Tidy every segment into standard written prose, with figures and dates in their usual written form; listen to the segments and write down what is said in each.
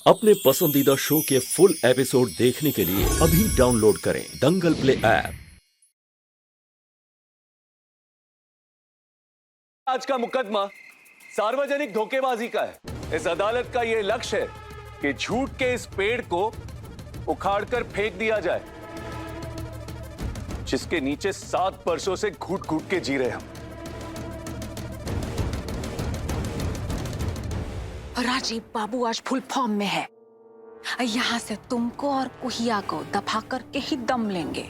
अपने पसंदीदा शो के फुल एपिसोड देखने के लिए अभी डाउनलोड करें दंगल प्ले ऐप। आज का मुकदमा सार्वजनिक धोखेबाजी का है। इस अदालत का यह लक्ष्य है कि झूठ के इस पेड़ को उखाड़कर फेंक दिया जाए, जिसके नीचे 7 वर्षों से घुट घुट के जी रहे हम। राजीव बाबू आज फुल फॉर्म में है। यहाँ से तुमको और कुहिया को दफा करके ही दम लेंगे।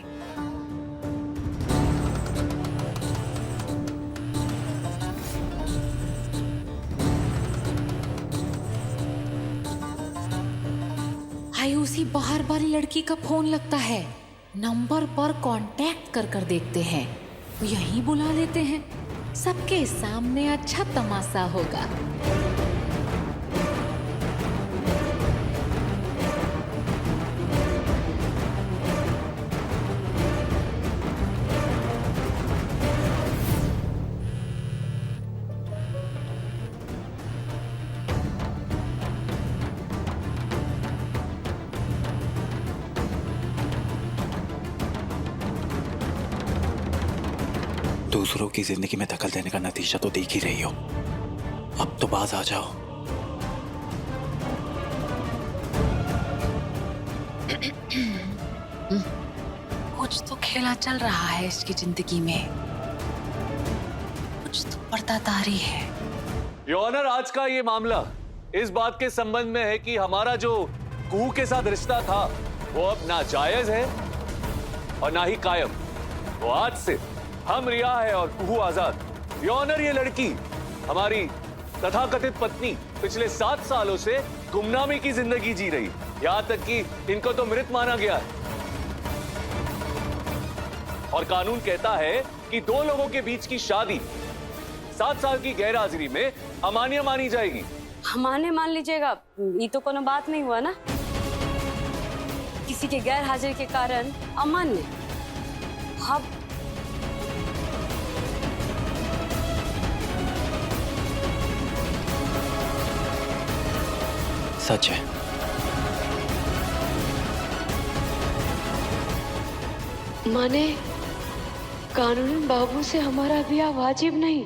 आयुषी बाहर वाली लड़की का फोन लगता है, नंबर पर कांटेक्ट कर देखते हैं, यहीं बुला लेते हैं। सबके सामने अच्छा तमाशा होगा। दूसरों की जिंदगी में दखल देने का नतीजा तो देख ही रही हो। अब तो बाज आ जाओ। कुछ तो खेला चल रहा है इसकी जिंदगी में, कुछ तो पर्दादारी है। योर ऑनर, आज का ये मामला इस बात के संबंध में है कि हमारा जो कुहू के साथ रिश्ता था वो अब ना जायज है और ना ही कायम। वो आज से हम रिया है और कुहू आजाद। योर ऑनर, ये लड़की हमारी तथाकथित पत्नी पिछले 7 सालों से गुमनामी की जिंदगी जी रही, यहां तक कि इनको तो मृत माना गया है। और कानून कहता है कि 2 लोगों के बीच की शादी 7 साल की गैरहाजिरी में अमान्य मानी जाएगी। अमान्य मान लीजिएगा, ये तो कोनो बात नहीं हुआ ना। किसी के गैर हाजिर के कारण अमान्य। अब सच है। माने कानून बाबू से हमारा ब्याह वाजिब नहीं।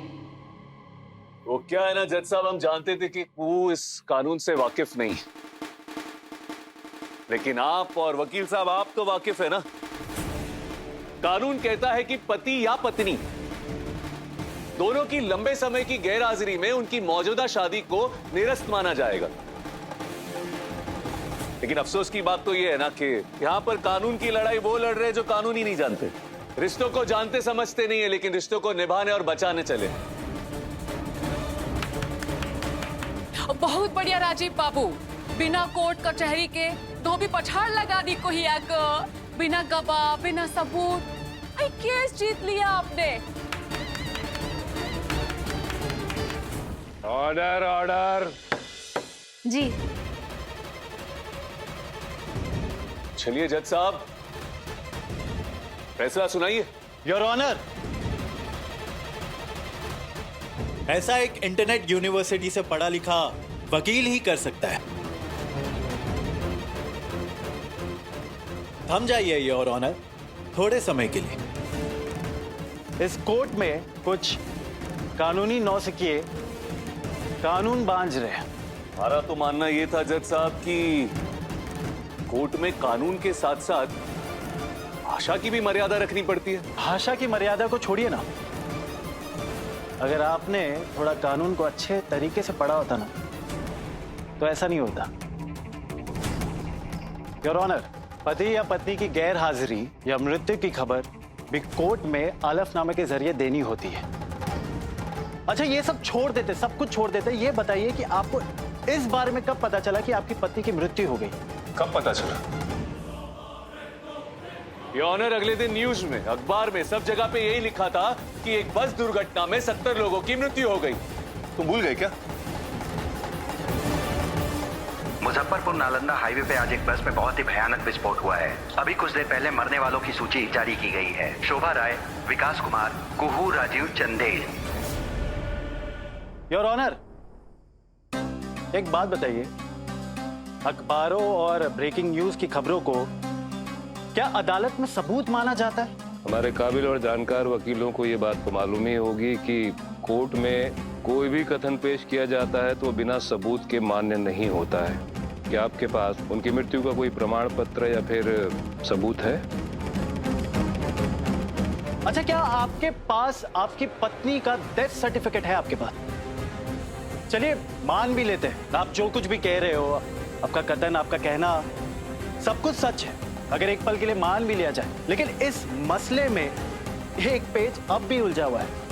वो क्या है ना जज साहब, हम जानते थे कि कुहू इस कानून से वाकिफ नहीं, लेकिन आप और वकील साहब आप तो वाकिफ है ना। कानून कहता है कि पति या पत्नी दोनों की लंबे समय की गैरहाजिरी में उनकी मौजूदा शादी को निरस्त माना जाएगा। लेकिन अफसोस की बात तो यह है ना कि यहां पर कानून की लड़ाई वो लड़ रहे हैं जो कानून ही नहीं जानते। रिश्तों को जानते समझते नहीं है, लेकिन रिश्तों को निभाने और बचाने चले। बहुत बढ़िया राजीव बाबू, बिना कोर्ट कचहरी के धोबी पछाड़ लगा दी कुहिया को, बिना गवाह बिना सबूत केस जीत लिया आपने। Order order. जी चलिए जज साहब, फैसला सुनाइए। योर ऑनर, ऐसा एक इंटरनेट यूनिवर्सिटी से पढ़ा लिखा वकील ही कर सकता है। थम जाइए योर ऑनर, थोड़े समय के लिए। इस कोर्ट में कुछ कानूनी नौसिखिए कानून बांझ रहे हैं। हमारा तो मानना यह था जज साहब कि कोर्ट में कानून के साथ साथ भाषा की भी मर्यादा रखनी पड़ती है। भाषा की मर्यादा को छोड़िए ना, अगर आपने थोड़ा कानून को अच्छे तरीके से पढ़ा होता ना तो ऐसा नहीं होता। योर ऑनर, पति या पत्नी की गैर हाजिरी या मृत्यु की खबर भी कोर्ट में हलफनामे के जरिए देनी होती है। अच्छा, ये सब छोड़ देते, सब कुछ छोड़ देते, ये बताइए कि आपको इस बारे में कब पता चला कि आपकी पत्नी की मृत्यु हो गई? कब पता चला? ये ऑनर, अगले दिन न्यूज में, अखबार में, सब जगह पे यही लिखा था कि एक बस दुर्घटना में 70 लोगों की मृत्यु हो गई। तुम भूल गए क्या? मुजफ्फरपुर नालंदा हाईवे पे आज एक बस में बहुत ही भयानक विस्फोट हुआ है। अभी कुछ देर पहले मरने वालों की सूची जारी की गई है। शोभा राय, विकास कुमार, कुहू, राजीव, चंदेल। योर ऑनर, एक बात बताइए, अखबारों और ब्रेकिंग न्यूज की खबरों को क्या अदालत में सबूत माना जाता है? हमारे काबिल और जानकार वकीलों को ये बात तो मालूम ही होगी कि कोर्ट में कोई भी कथन पेश किया जाता है तो बिना सबूत के मान्य नहीं होता है। क्या आपके पास उनकी मृत्यु का कोई प्रमाण पत्र या फिर सबूत है? अच्छा, क्या आपके पास आपकी पत्नी का डेथ सर्टिफिकेट है आपके पास? चलिए मान भी लेते हैं, आप जो कुछ भी कह रहे हो, आपका कथन, आपका कहना सब कुछ सच है, अगर एक पल के लिए मान भी लिया जाए, लेकिन इस मसले में एक पेज अब भी उलझा हुआ है।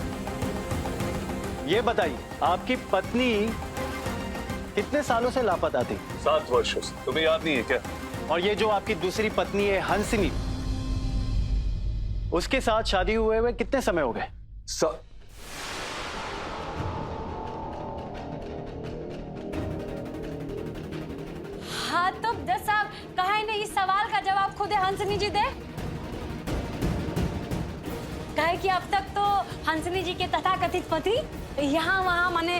ये बताइए, आपकी पत्नी कितने सालों से लापता थी? 7 वर्षों से। तुम्हें याद नहीं है क्या? और ये जो आपकी दूसरी पत्नी है हंसिनी, उसके साथ शादी हुए कितने समय हो गए? हाँ तो जज साहब, कहा नहीं, इस सवाल का जवाब खुद हंसनी जी दे। कहे कि अब तक तो हंसनी जी के तथाकथित पति यहाँ वहाँ माने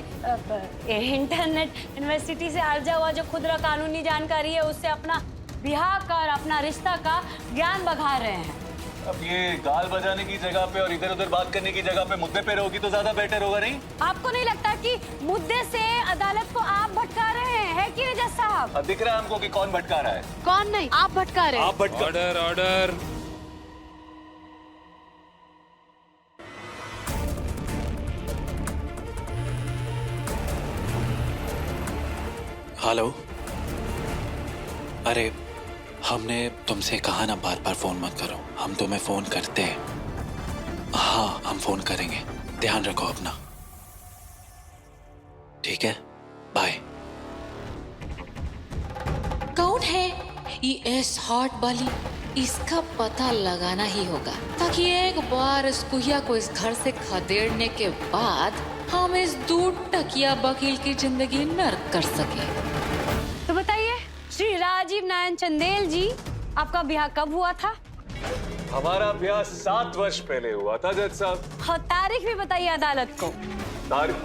इंटरनेट यूनिवर्सिटी से अर्जा हुआ जो खुदरा कानूनी जानकारी है उससे अपना ब्याह का और अपना रिश्ता का ज्ञान बढ़ा रहे हैं। अब ये गाल बजाने की जगह पे और इधर उधर बात करने की जगह पे मुद्दे पे रहोगी तो ज्यादा बेटर होगा, नहीं? आपको नहीं लगता कि मुद्दे से अदालत को आप भटका रहे हैं, है कि नहीं जज साहब? अब दिख रहा है हमको कि कौन भटका रहा है। कौन नहीं, आप भटका रहे हैं। आप भटका। Order order. हेलो। अरे हमने तुमसे कहा ना बार बार फोन मत करो, हम तुम्हें फोन करते हैं। हाँ हम फोन करेंगे, ध्यान रखो अपना, ठीक है? बाय। कौन है ये एस हॉट वाली? इसका पता लगाना ही होगा ताकि एक बार इस कुहिया को इस घर से खदेड़ने के बाद हम इस दूर टकिया वकील की जिंदगी नर्क कर सके। तो बताइए श्री राजीव नारायण चंदेल जी, आपका ब्याह कब हुआ था? हमारा ब्याह 7 वर्ष पहले हुआ था जज साहब। और तारीख भी बताइए अदालत को। तारीख?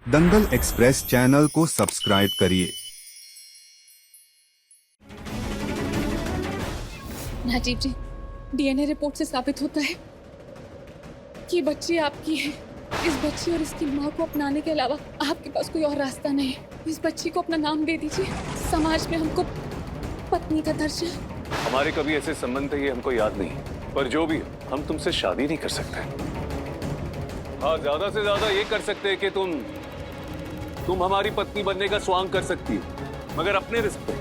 दंगल एक्सप्रेस चैनल को सब्सक्राइब करिए। राजीव जी, डीएनए रिपोर्ट से साबित होता है कि बच्ची आपकी है। इस बच्ची और इसकी माँ को अपनाने के अलावा आपके पास कोई और रास्ता नहीं है। इस बच्ची को अपना नाम दे दीजिए। समाज में हमको पत्नी का दर्जा। हमारे कभी ऐसे संबंध थे ये हमको याद नहीं, पर जो भी हम तुमसे शादी नहीं कर सकते। हाँ, ज्यादा से ज्यादा ये कर सकते हैं कि तुम हमारी पत्नी बनने का स्वांग कर सकती हो, मगर अपने रिस्क पे।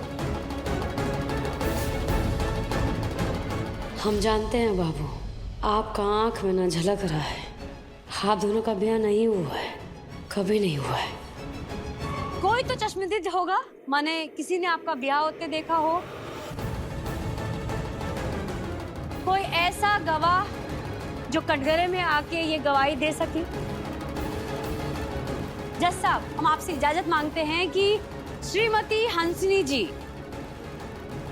हम जानते हैं बाबू, आपका आंख में ना झलक रहा है। आप दोनों का ब्याह नहीं हुआ है, कभी नहीं हुआ है। कोई तो चश्मदीद होगा, माने किसी ने आपका ब्याह होते देखा हो। कोई ऐसा गवाह जो कटघरे में आके ये गवाही दे सके। जज साहब, हम आपसे इजाजत मांगते हैं कि श्रीमती हंसनी जी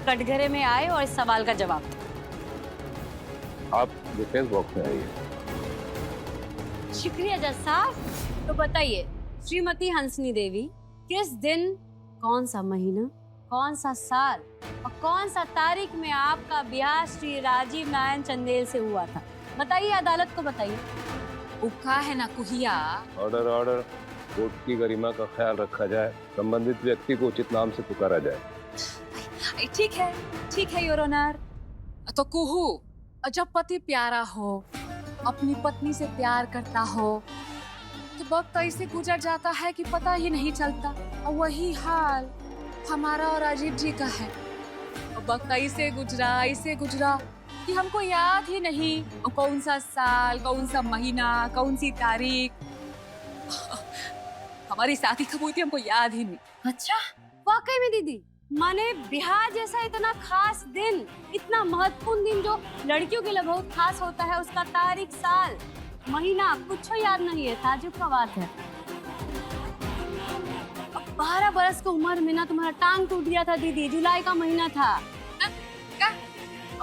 कटघरे में आए और इस सवाल का जवाब दें। आप डिफेंस बॉक्स में आइए। शुक्रिया जज साहब। तो बताइए श्रीमती हंसनी देवी, किस दिन, कौन सा महीना, कौन सा साल और कौन सा तारीख में आपका ब्याह श्री राजीव नारायण चंदेल से हुआ था? बताइए, अदालत को बताइए। उका है ना कुहिया। Order order. कोर्ट की गरिमा का ख्याल रखा जाए, संबंधित व्यक्ति को उचित नाम से पुकारा जाए। ठीक है योर ऑनर। तो कुहू, जब पति प्यारा हो, अपनी पत्नी से प्यार करता हो, तो वक्त ऐसे गुजर जाता है कि पता ही नहीं चलता। और वही हाल हमारा और राजीव जी का है। और वक्त ऐसे गुजरा कि हमको याद ही नहीं कौन सा साल, कौन सा महीना, कौन सी तारीख हमारी शादी कब हुई थी, हमको याद ही नहीं। अच्छा, वाकई में दीदी, माने ब्याह जैसा इतना खास दिन, इतना महत्वपूर्ण दिन जो लड़कियों के लिए बहुत खास होता है, उसका तारीख, साल, महीना कुछ याद नहीं है। ताजुब का बात है। 12 बरस की उम्र में ना तुम्हारा टांग टूट गया था दीदी, जुलाई का महीना था। क्या?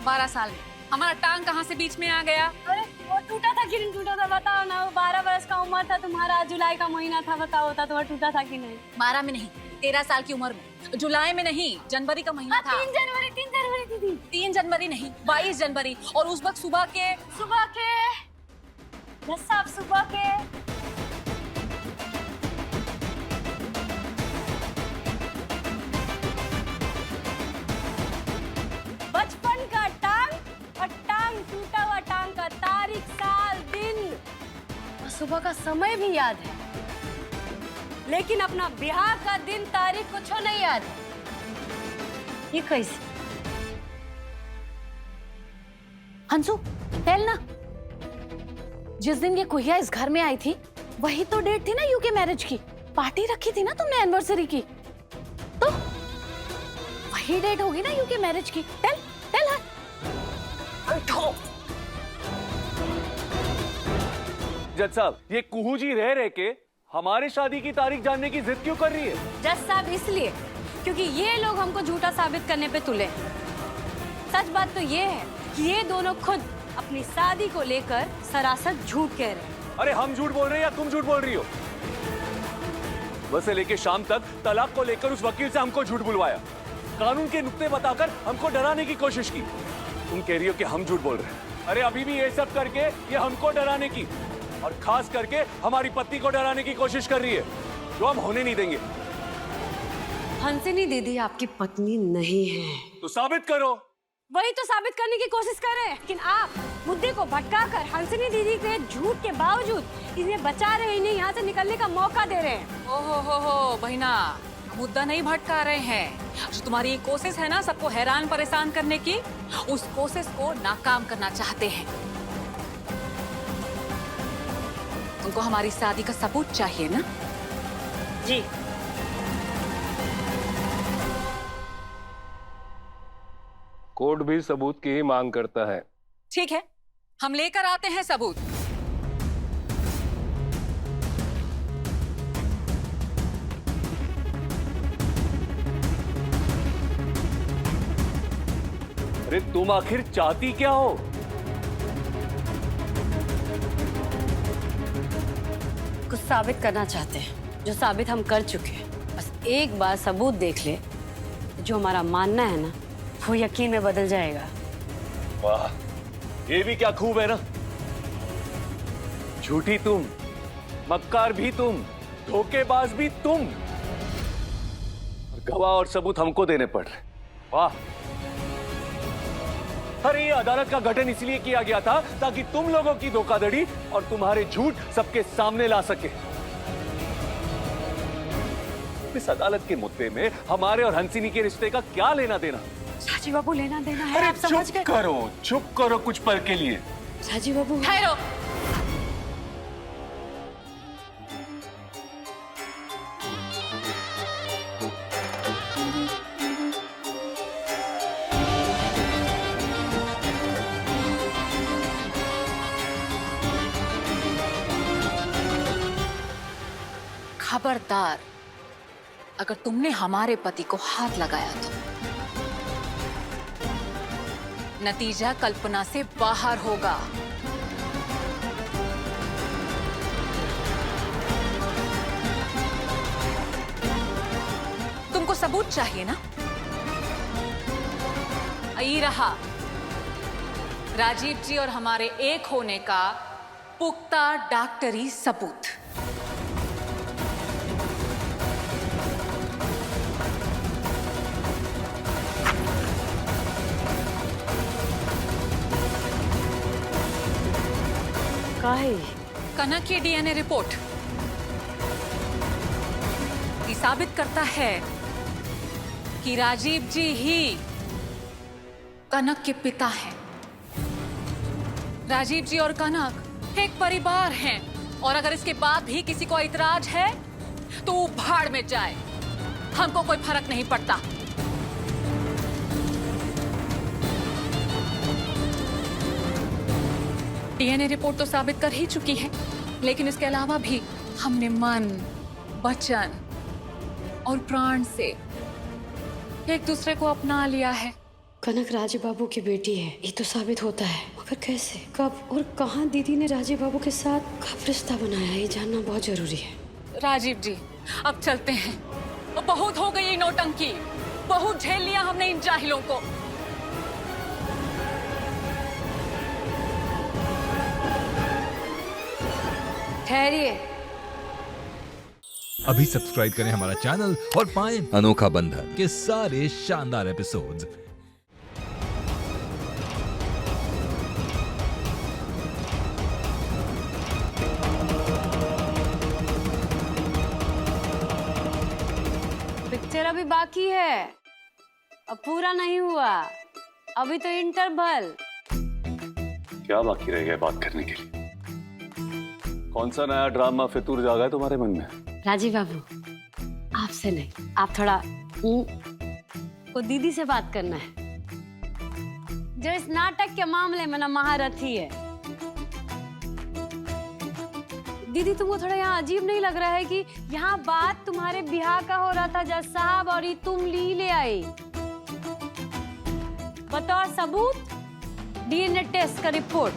12 साल में हमारा टांग कहाँ से बीच में आ गया? अरे वो टूटा था कि नहीं टूटा था बताओ ना। वो 12 वर्ष का उम्र था तुम्हारा, जुलाई का महीना था, बताओ होता तो टूटा था कि नहीं? 12 में नहीं, 13 साल की उम्र में। जुलाई में नहीं, जनवरी का महीना था। 3 जनवरी दीदी। 3 जनवरी नहीं, 22 जनवरी। और उस वक्त सुबह के साहब सुबह के बचपन का टांग और टांग टूटा हुआ टांग का तारीख, साल, दिन और सुबह का समय भी याद है, लेकिन अपना ब्याह का दिन, तारीख कुछ नहीं याद है। ये कैसे? हंसू टेल ना, जिस दिन ये कुहिया इस घर में आई थी वही तो डेट थी ना यूके मैरिज की। पार्टी रखी थी ना तुमने एनिवर्सरी की, तो वही डेट होगी ना यूके मैरिज की। टेल हर जज साहब, ये कुहू जी रह रहे के हमारे शादी की तारीख जानने की जिद क्यों कर रही है? जज साहब इसलिए क्योंकि ये लोग हमको झूठा साबित करने पे तुले। सच बात तो ये है कि ये दोनों खुद अपनी शादी को लेकर सरासर झूठ कह रहे हैं। अरे हम झूठ बोल रहे हैं या तुम झूठ बोल रही हो? बस से लेके शाम तक तलाक को लेकर उस वकील से हमको झूठ बुलवाया, कानून के नुक्ते बताकर हमको डराने की कोशिश की। तुम कह रही हो कि हम झूठ बोल रहे हैं। अरे अभी भी ये सब करके ये हमको डराने की और खास करके हमारी पत्नी को डराने की कोशिश कर रही है, जो हम होने नहीं देंगे। हंसिनी दीदी आपकी पत्नी नहीं है। तो साबित करो। वही तो साबित करने की कोशिश कर रहे हैं, लेकिन आप मुद्दे को भटकाकर हंसिनी दीदी के झूठ के बावजूद इन्हें बचा रहे, इन्हें यहाँ से निकलने का मौका दे रहे हैं। ओहो हो बहिना, मुद्दा नहीं भटका रहे हैं। जो तुम्हारी ये कोशिश है ना सबको हैरान परेशान करने की, उस कोशिश को नाकाम करना चाहते हैं। तुमको हमारी शादी का सबूत चाहिए ना? जी। कोर्ट भी सबूत की ही मांग करता है। ठीक है, हम लेकर आते हैं सबूत। अरे तुम आखिर चाहती क्या हो? कुछ साबित करना चाहते हैं, जो साबित हम कर चुके हैं। बस एक बार सबूत देख ले, जो हमारा मानना है ना वो यकीन में बदल जाएगा। वाह, ये भी क्या खूब है ना। झूठी तुम, मक्कार भी तुम, धोखेबाज भी तुम, और गवाह और सबूत हमको देने पड़ रहे। वाह। अरे ये अदालत का गठन इसलिए किया गया था ताकि तुम लोगों की धोखाधड़ी और तुम्हारे झूठ सबके सामने ला सके। इस अदालत के मुद्दे में हमारे और हंसिनी के रिश्ते का क्या लेना देना? साजी बाबू, लेना देना है, आप समझ गए? चुप करो कुछ पल के लिए। साजी बाबू ठहरो। खबरदार, अगर तुमने हमारे पति को हाथ लगाया तो नतीजा कल्पना से बाहर होगा। तुमको सबूत चाहिए ना? यही रहा राजीव जी और हमारे एक होने का पुख्ता डॉक्टरी सबूत। कनक की डीएनए रिपोर्ट ये साबित करता है कि राजीव जी ही कनक के पिता हैं। राजीव जी और कनक एक परिवार हैं, और अगर इसके बाद भी किसी को इतराज है तो वो भाड़ में जाए, हमको कोई फर्क नहीं पड़ता। डीएनए रिपोर्ट तो साबित कर ही चुकी है, लेकिन इसके अलावा भी हमने मन, वचन और प्राण से एक दूसरे को अपना लिया है। कनक राज बाबू की बेटी है, ये तो साबित होता है। आखिर कैसे, कब और कहाँ दीदी ने राजीव बाबू के साथ कब रिश्ता बनाया, ये जानना बहुत जरूरी है। राजीव जी, अब चलते हैं। बहुत हो गई ये नौटंकी, बहुत झेल लिया हमने इन जाहिलों को। ठहरिए, अभी सब्सक्राइब करें हमारा चैनल और पाएं अनोखा बंधन के सारे शानदार एपिसोड्स। पिक्चर अभी बाकी है, अब पूरा नहीं हुआ, अभी तो इंटरवल। क्या बाकी रह गया बात करने के लिए? कौन सा नया ड्रामा फितूर जागा है तुम्हारे मन में? राजीव बाबू, आपसे नहीं, आप थोड़ा को दीदी से बात करना है, जो इस नाटक के मामले में ना महारथी है। दीदी, तुमको थोड़ा यहाँ अजीब नहीं लग रहा है कि यहाँ बात तुम्हारे बिहार का हो रहा था जज साहब, और ये तुम ले आई बतौर सबूत डीएनए टेस्ट का रिपोर्ट।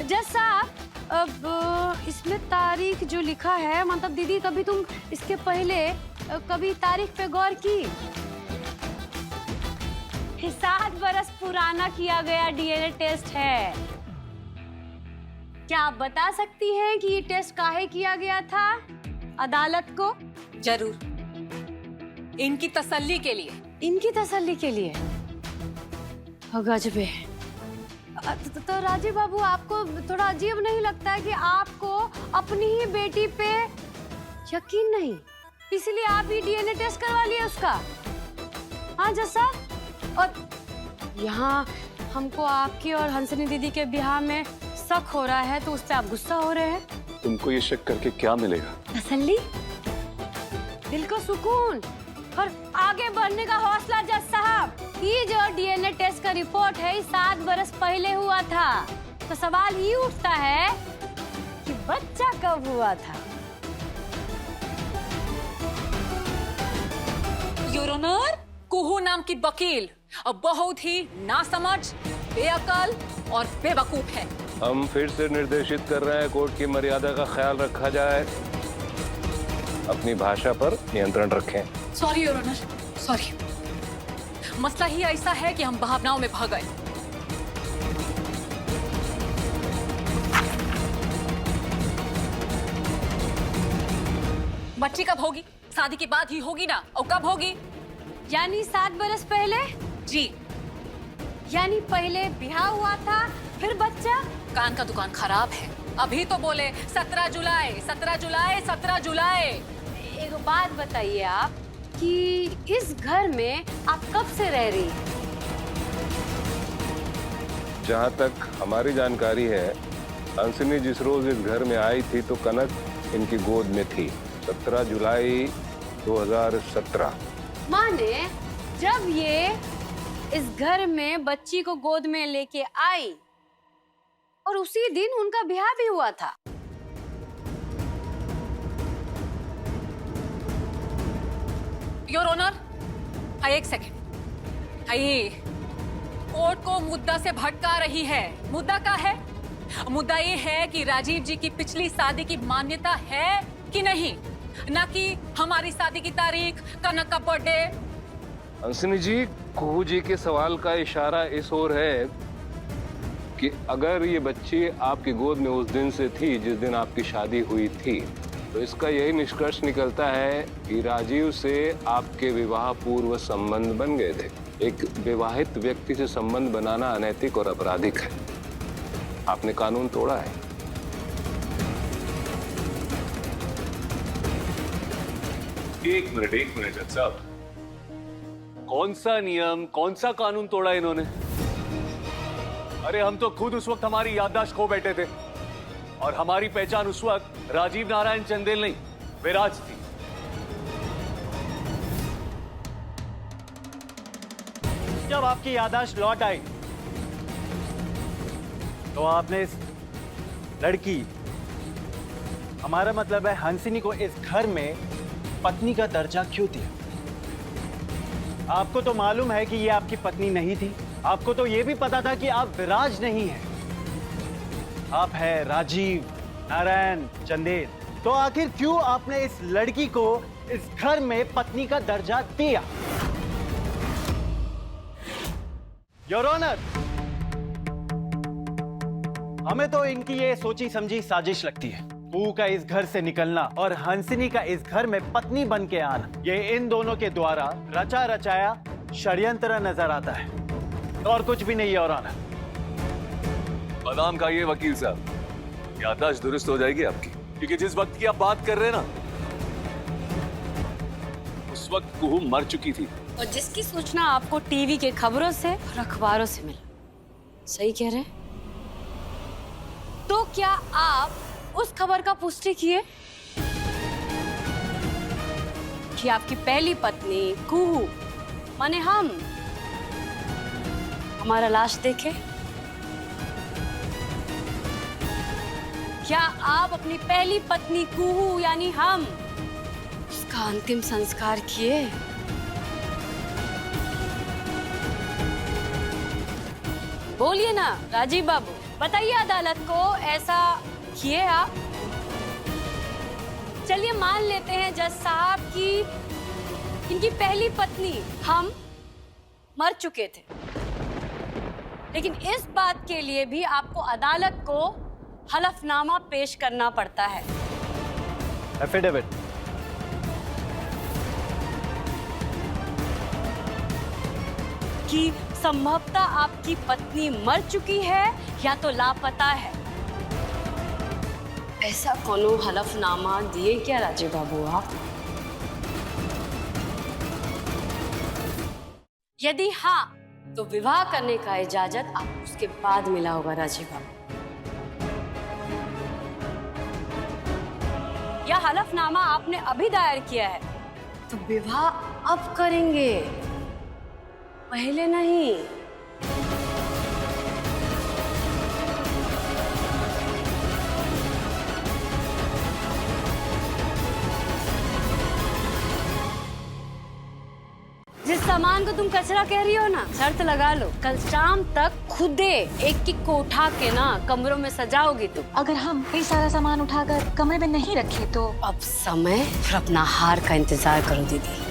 जज साहब, अब इसमें तारीख जो लिखा है, मतलब दीदी कभी तुम इसके पहले कभी तारीख पे गौर की? 7 बरस पुराना किया गया डीएनए टेस्ट है। क्या आप बता सकती हैं कि ये टेस्ट काहे किया गया था अदालत को? जरूर, इनकी तसल्ली के लिए। इनकी तसल्ली के लिए? गजबे। तो राजीव बाबू, आपको थोड़ा अजीब नहीं लगता है कि आपको अपनी ही बेटी पे यकीन नहीं, इसलिए आप ही डीएनए टेस्ट करवा लिए उसका? हाँ जैसा, और यहाँ हमको आपकी और हंसनी दीदी के ब्याह में शक हो रहा है, तो उस पर आप गुस्सा हो रहे हैं। तुमको ये शक करके क्या मिलेगा? तसल्ली, दिल को सुकून और आगे बढ़ने का हौसला। जज साहब, ये जो डीएनए टेस्ट का रिपोर्ट है 7 बरस पहले हुआ था, तो सवाल ये उठता है कि बच्चा कब हुआ था? योर ऑनर, कुहू नाम की वकील अब बहुत ही नासमझ, बेअकल और बेवकूफ है। हम फिर से निर्देशित कर रहे हैं कोर्ट की मर्यादा का ख्याल रखा जाए, अपनी भाषा पर नियंत्रण रखें। Sorry your honour, sorry. मसला ही ऐसा है कि हम भावनाओं में भाग गए। बच्ची कब होगी? शादी के बाद ही होगी ना, और कब होगी? यानी 7 बरस पहले? जी। यानी पहले ब्याह हुआ था, फिर बच्चा? कान का दुकान खराब है, अभी तो बोले 17 जुलाई, 17 जुलाई, 17 जुलाई। एक बात बताइए आप कि इस घर में आप कब से रह रही हैं? जहाँ तक हमारी जानकारी है, हंसनी जिस रोज इस घर में आई थी तो कनक इनकी गोद में थी। 17 जुलाई 2017। माने जब ये इस घर में बच्ची को गोद में लेके आई और उसी दिन उनका ब्याह भी हुआ था। योर ऑनर, एक सेकेंड, कोर्ट को मुद्दा से भटका रही है। मुद्दा क्या है? मुद्दा ये है कि राजीव जी की पिछली शादी की मान्यता है कि नहीं, ना कि हमारी शादी की तारीख, कनक का बर्थडे। हंसनी जी, कुहू जी के सवाल का इशारा इस ओर है कि अगर ये बच्ची आपकी गोद में उस दिन से थी जिस दिन आपकी शादी हुई थी, तो इसका यही निष्कर्ष निकलता है कि राजीव से आपके विवाह पूर्व संबंध बन गए थे। एक विवाहित व्यक्ति से संबंध बनाना अनैतिक और आपराधिक है। आपने कानून तोड़ा है। एक मिनट जज साहब, कौन सा नियम, कौन सा कानून तोड़ा इन्होंने? अरे हम तो खुद उस वक्त हमारी याददाश्त खो बैठे थे, और हमारी पहचान उस वक्त राजीव नारायण चंदेल नहीं, विराज थी। जब आपकी याददाश्त लौट आई तो आपने इस लड़की, हमारा मतलब है हंसिनी, को इस घर में पत्नी का दर्जा क्यों दिया? आपको तो मालूम है कि ये आपकी पत्नी नहीं थी। आपको तो ये भी पता था कि आप विराज नहीं हैं। आप है राजीव नारायण चंदेल। तो आखिर क्यों आपने इस लड़की को इस घर में पत्नी का दर्जा दिया? योर ऑनर, हमें तो इनकी ये सोची समझी साजिश लगती है। कुहू का इस घर से निकलना और हंसिनी का इस घर में पत्नी बन के आना, ये इन दोनों के द्वारा रचा रचाया षड्यंत्र नजर आता है, और कुछ भी नहीं, योर ऑनर। बादाम खाइए वकील साहब, याददाश्त दुरुस्त हो जाएगी आपकी, क्योंकि जिस वक्त की आप बात कर रहे हैं ना, उस वक्त कुहू मर चुकी थी। और जिसकी सूचना आपको टीवी के खबरों से और अखबारों से मिला। सही कह रहे हैं? तो क्या आप उस खबर का पुष्टि किए कि आपकी पहली पत्नी कुहू माने हमारा लाश देखे? क्या आप अपनी पहली पत्नी कुहू यानी उसका अंतिम संस्कार किए? बोलिए ना राजीव बाबू, बताइए अदालत को, ऐसा किए आप? चलिए मान लेते हैं जज साहब की इनकी पहली पत्नी मर चुके थे, लेकिन इस बात के लिए भी आपको अदालत को हलफनामा पेश करना पड़ता है। एफिडेविट। कि संभवतः आपकी पत्नी मर चुकी है या तो लापता है। ऐसा कोनो हलफनामा दिए क्या राजीव बाबू आप? यदि हाँ, तो विवाह करने का इजाजत आपको उसके बाद मिला होगा राजीव बाबू। यह हलफनामा आपने अभी दायर किया है, तो विवाह अब करेंगे, पहले नहीं। जिस सामान को तुम कचरा कह रही हो ना, शर्त लगा लो, कल शाम तक खुदे एक एक को उठा के ना कमरों में सजाओगी तुम। अगर हम ये सारा सामान उठाकर कमरे में नहीं रखे तो? अब समय फिर अपना हार का इंतजार करो दीदी।